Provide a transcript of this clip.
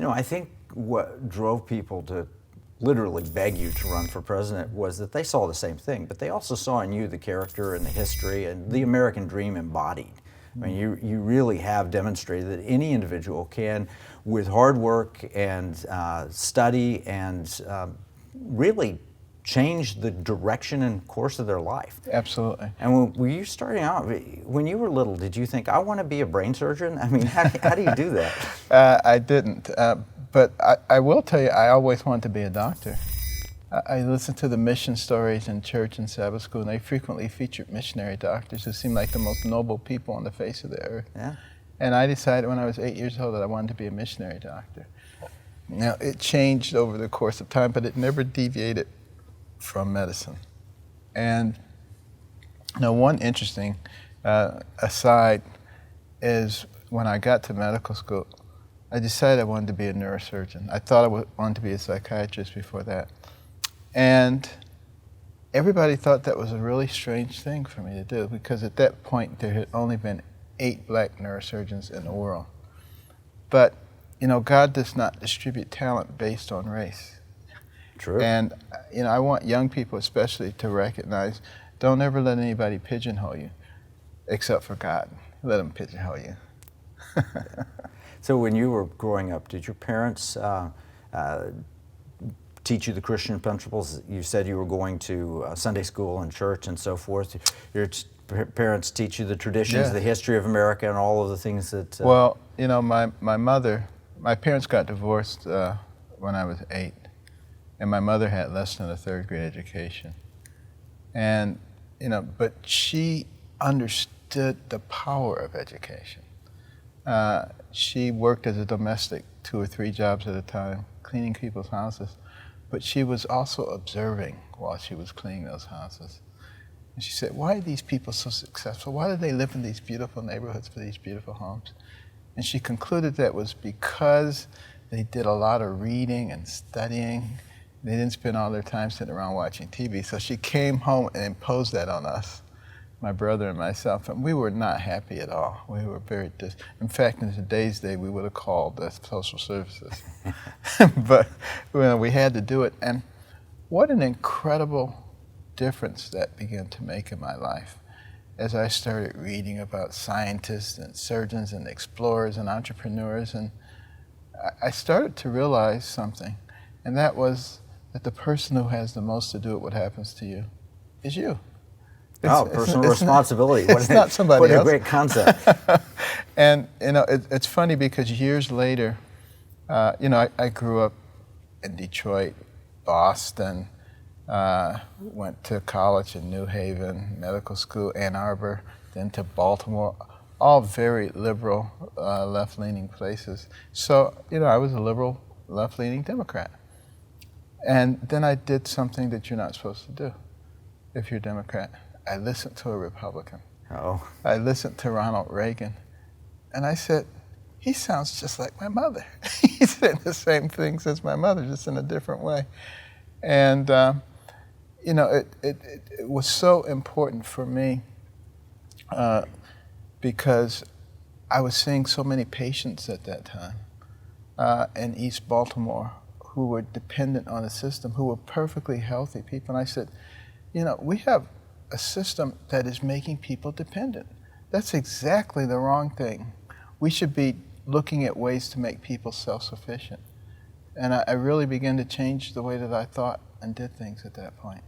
I think what drove people to literally beg you to run for president was that they saw the same thing, but they also saw in you the character and the history and the American dream embodied. I mean, you really have demonstrated that any individual can, with hard work and study and really change the direction and course of their life. Absolutely. And were you starting out, when you were little, did you think, I want to be a brain surgeon? I mean, how do you do that? I didn't, but I will tell you, I always wanted to be a doctor. I listened to the mission stories in church and Sabbath school, and they frequently featured missionary doctors who seemed like the most noble people on the face of the earth. Yeah. And I decided when I was 8 years old that I wanted to be a missionary doctor. Now, it changed over the course of time, but it never deviated from medicine. And now, one interesting aside is when I got to medical school, I decided I wanted to be a neurosurgeon. I thought I wanted to be a psychiatrist before that. And everybody thought that was a really strange thing for me to do, because at that point there had only been 8 black neurosurgeons in the world. But, God does not distribute talent based on race. True. And, I want young people especially to recognize, don't ever let anybody pigeonhole you, except for God. Let them pigeonhole you. So when you were growing up, did your parents teach you the Christian principles? You said you were going to Sunday school and church and so forth. Your parents teach you the traditions, Yeah. the history of America, and all of the things that... Well, my parents got divorced when I was 8, and my mother had less than a 3rd grade education. And, but she understood the power of education. She worked as a domestic 2 or 3 jobs at a time, cleaning people's houses. But she was also observing while she was cleaning those houses. And she said, why are these people so successful? Why do they live in these beautiful neighborhoods for these beautiful homes? And she concluded that was because they did a lot of reading and studying. They didn't spend all their time sitting around watching TV. So she came home and imposed that on us, my brother and myself, and we were not happy at all. We were very in fact, in today's day, we would have called the social services. But we had to do it, and what an incredible difference that began to make in my life as I started reading about scientists and surgeons and explorers and entrepreneurs, and I started to realize something, and that was that the person who has the most to do with what happens to you is you. Personal responsibility. It's not somebody else. What a great concept. And, it's funny because years later, I grew up in Detroit, Boston, went to college in New Haven, medical school, Ann Arbor, then to Baltimore, all very liberal, left-leaning places. So, I was a liberal, left-leaning Democrat. And then I did something that you're not supposed to do if you're a Democrat. I listened to a Republican. Oh. I listened to Ronald Reagan, and I said, he sounds just like my mother. He's saying the same things as my mother, just in a different way. And, it was so important for me because I was seeing so many patients at that time in East Baltimore who were dependent on a system, who were perfectly healthy people. And I said, we have a system that is making people dependent. That's exactly the wrong thing. We should be looking at ways to make people self-sufficient. And I really began to change the way that I thought and did things at that point.